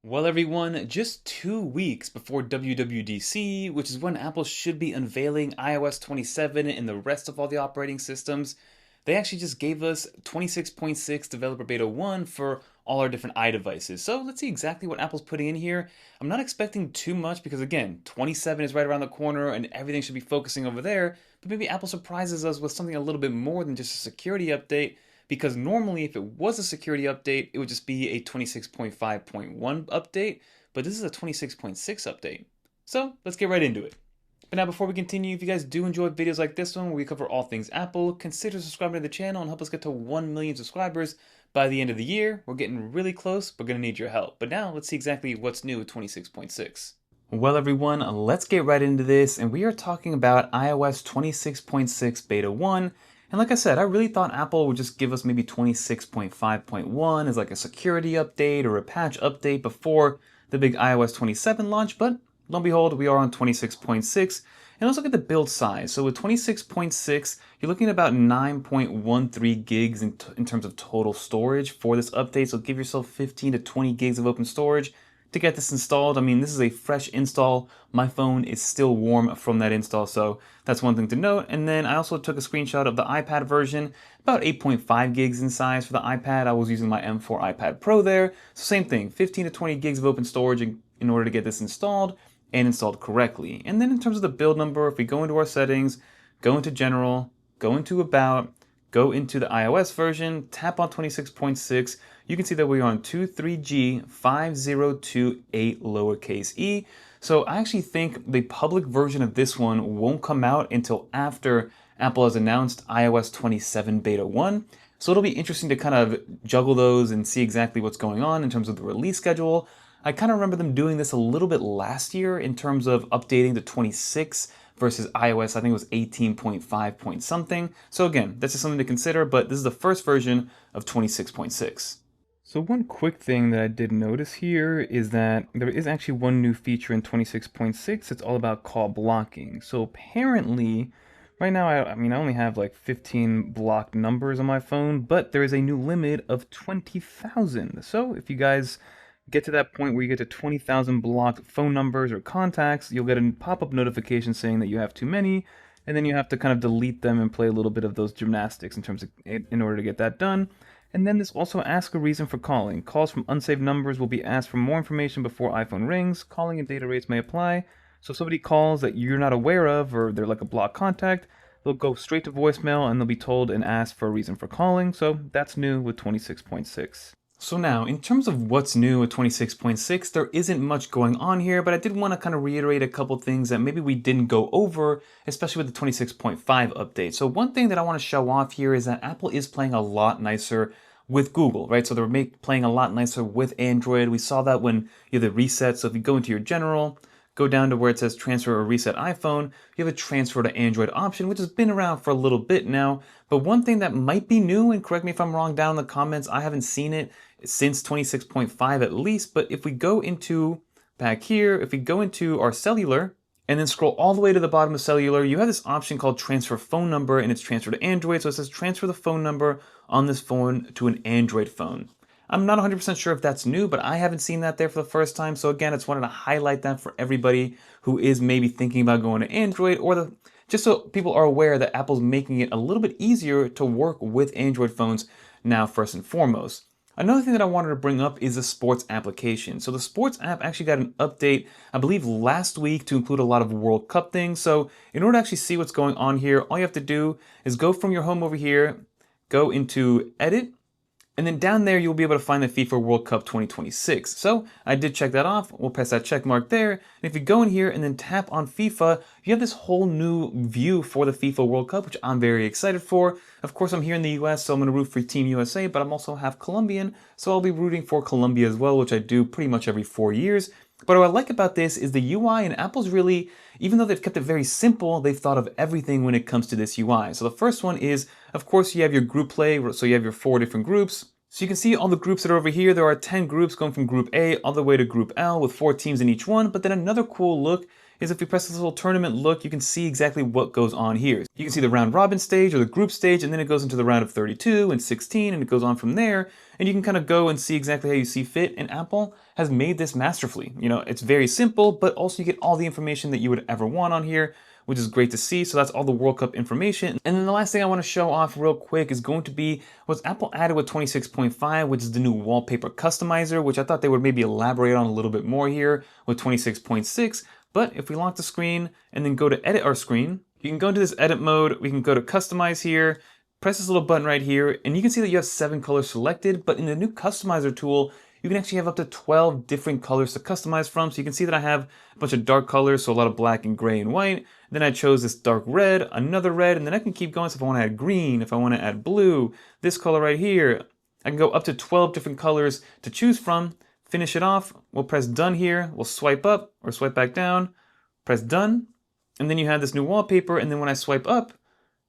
Well, everyone, just 2 weeks before WWDC, which is when Apple should be unveiling iOS 27 and the rest of all the operating systems, they actually just gave us 26.6 Developer Beta 1 for all our different iDevices. So let's see exactly what Apple's putting in here. I'm not expecting too much because, again, 27 is right around the corner and everything should be focusing over there, but maybe Apple surprises us with something a little bit more than just a security update because normally if it was a security update, it would just be a 26.5.1 update, but this is a 26.6 update. So let's get right into it. But now before we continue, if you guys do enjoy videos like this one where we cover all things Apple, consider subscribing to the channel and help us get to 1 million subscribers by the end of the year. We're getting really close, but we're going to need your help. But now let's see exactly what's new with 26.6. Well, everyone, let's get right into this, and we are talking about iOS 26.6 Beta 1. And like I said, I really thought Apple would just give us maybe 26.5.1 as like a security update or a patch update before the big iOS 27 launch, but lo and behold, we are on 26.6. And let's look at the build size. So with 26.6, you're looking at about 9.13 gigs in terms of total storage for this update. So give yourself 15 to 20 gigs of open storage to get this installed. I mean, this is a fresh install. My phone is still warm from that install, so that's one thing to note. And then I also took a screenshot of the iPad version, about 8.5 gigs in size for the iPad. I was using my M4 iPad Pro there. So same thing, 15 to 20 gigs of open storage in order to get this installed and installed correctly. And then in terms of the build number, if we go into our settings, go into General, go into About, go into the iOS version, tap on 26.6, you can see that we are on 23G5028 lowercase e. So I actually think the public version of this one won't come out until after Apple has announced iOS 27 Beta 1. So it'll be interesting to kind of juggle those and see exactly what's going on in terms of the release schedule. I kind of remember them doing this a little bit last year in terms of updating the 26 versus iOS, I think it was 18.5 point something. So again, that's just something to consider, but this is the first version of 26.6. So one quick thing that I did notice here is that there is actually one new feature in 26.6. It's all about call blocking. So apparently, right now, I only have like 15 blocked numbers on my phone, but there is a new limit of 20,000. So if you guys get to that point where you get to 20,000 blocked phone numbers or contacts, you'll get a pop-up notification saying that you have too many, and then you have to kind of delete them and play a little bit of those gymnastics in order to get that done. And then this also asks a reason for calling. Calls from unsaved numbers will be asked for more information before iPhone rings. Calling and data rates may apply. So if somebody calls that you're not aware of or they're like a blocked contact, they'll go straight to voicemail and they'll be told and asked for a reason for calling. So that's new with 26.6. So now, in terms of what's new with 26.6, there isn't much going on here, but I did want to kind of reiterate a couple things that maybe we didn't go over, especially with the 26.5 update. So one thing that I want to show off here is that Apple is playing a lot nicer with Google, right? So they're playing a lot nicer with Android. We saw that when you have the reset. So if you go into your General, go down to where it says transfer or reset iPhone, you have a transfer to Android option, which has been around for a little bit now. But one thing that might be new, and correct me if I'm wrong down in the comments, I haven't seen it since 26.5 at least, but if we go into back here, if we go into our cellular and then scroll all the way to the bottom of cellular, you have this option called transfer phone number, and it's transfer to Android. So it says transfer the phone number on this phone to an Android phone. I'm not 100% sure if that's new, but I haven't seen that there for the first time. So again, I just wanted to highlight that for everybody who is maybe thinking about going to Android, or just so people are aware that Apple's making it a little bit easier to work with Android phones now, first and foremost. Another thing that I wanted to bring up is the sports application. So the sports app actually got an update, I believe last week, to include a lot of World Cup things. So in order to actually see what's going on here, all you have to do is go from your home over here, go into Edit, and then down there, you'll be able to find the FIFA World Cup 2026. So I did check that off. We'll press that check mark there. And if you go in here and then tap on FIFA, you have this whole new view for the FIFA World Cup, which I'm very excited for. Of course, I'm here in the US, so I'm going to root for Team USA, but I'm also half Colombian, so I'll be rooting for Colombia as well, which I do pretty much every 4 years. But what I like about this is the UI, and Apple's really, even though they've kept it very simple, they've thought of everything when it comes to this UI. So the first one is, of course, you have your group play, so you have your 4 different groups. So you can see all the groups that are over here. There are 10 groups going from group A all the way to group L with 4 teams in each one. But then another cool look is if we press this little tournament look, you can see exactly what goes on here. You can see the round robin stage or the group stage, and then it goes into the round of 32 and 16, and it goes on from there. And you can kind of go and see exactly how you see fit. And Apple has made this masterfully. You know, it's very simple, but also you get all the information that you would ever want on here, which is great to see. So that's all the World Cup information. And then the last thing I want to show off real quick is going to be what Apple added with 26.5, which is the new wallpaper customizer, which I thought they would maybe elaborate on a little bit more here with 26.6. But if we lock the screen and then go to edit our screen, you can go into this edit mode. We can go to customize here, press this little button right here, and you can see that you have 7 colors selected. But in the new customizer tool, you can actually have up to 12 different colors to customize from. So you can see that I have a bunch of dark colors, so a lot of black and gray and white. Then I chose this dark red, another red, and then I can keep going. So if I want to add green, if I want to add blue, this color right here, I can go up to 12 different colors to choose from. Finish it off. We'll press done here. We'll swipe up or swipe back down, press done. And then you have this new wallpaper. And then when I swipe up,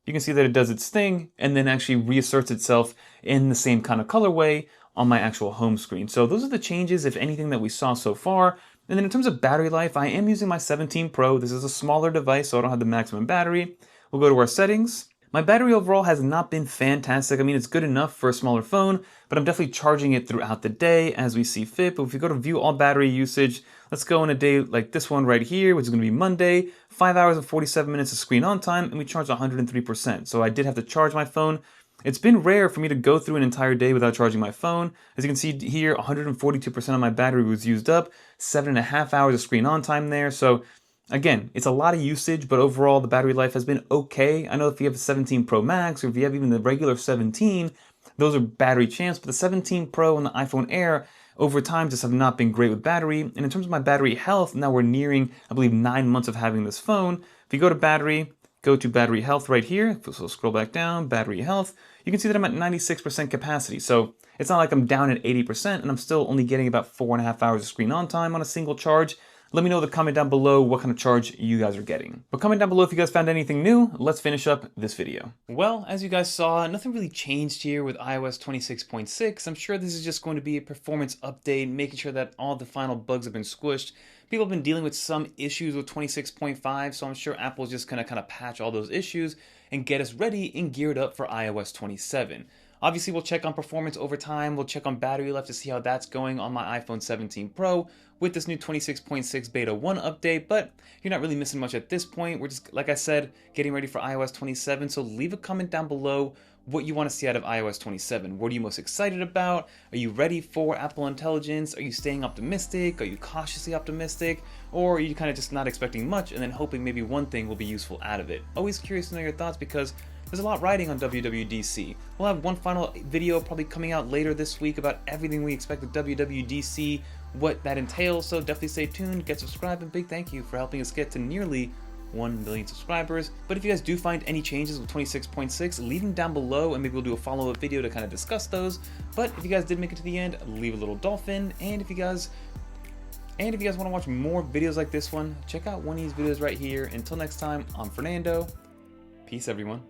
you can see that it does its thing and then actually reasserts itself in the same kind of colorway on my actual home screen. So those are the changes, if anything, that we saw so far. And then in terms of battery life, I am using my 17 Pro. This is a smaller device, so I don't have the maximum battery. We'll go to our settings. My battery overall has not been fantastic. I mean, it's good enough for a smaller phone, but I'm definitely charging it throughout the day as we see fit. But if you go to view all battery usage, let's go in a day like this one right here, which is going to be Monday, 5 hours and 47 minutes of screen on time, and we charge 103%. So I did have to charge my phone. It's been rare for me to go through an entire day without charging my phone. As you can see here, 142% of my battery was used up, 7.5 hours of screen on time there. So again, it's a lot of usage, but overall the battery life has been okay. I know if you have a 17 Pro Max or if you have even the regular 17, those are battery champs, but the 17 Pro and the iPhone Air over time just have not been great with battery. And in terms of my battery health, now we're nearing, I believe, 9 months of having this phone. If you go to battery, go to battery health right here. So scroll back down, battery health. You can see that I'm at 96% capacity. So it's not like I'm down at 80% and I'm still only getting about 4.5 hours of screen on time on a single charge. Let me know in the comment down below what kind of charge you guys are getting. But comment down below if you guys found anything new. Let's finish up this video. Well, as you guys saw, nothing really changed here with iOS 26.6. I'm sure this is just going to be a performance update, making sure that all the final bugs have been squished. People have been dealing with some issues with 26.5, so I'm sure Apple's just going to kind of patch all those issues and get us ready and geared up for iOS 27. Obviously, we'll check on performance over time. We'll check on battery life to see how that's going on my iPhone 17 Pro with this new 26.6 Beta 1 update, but you're not really missing much at this point. We're just, like I said, getting ready for iOS 27, so leave a comment down below what you want to see out of iOS 27. What are you most excited about? Are you ready for Apple Intelligence? Are you staying optimistic? Are you cautiously optimistic? Or are you kind of just not expecting much and then hoping maybe one thing will be useful out of it? Always curious to know your thoughts because there's a lot riding on WWDC. We'll have one final video probably coming out later this week about everything we expect with WWDC, what that entails, so definitely stay tuned, get subscribed, and big thank you for helping us get to nearly 1 million subscribers. But if you guys do find any changes with 26.6, leave them down below and maybe we'll do a follow-up video to kind of discuss those. But if you guys did make it to the end, leave a little dolphin, and if you guys want to watch more videos like this one, check out one of these videos right here. Until next time, I'm Fernando. Peace, everyone.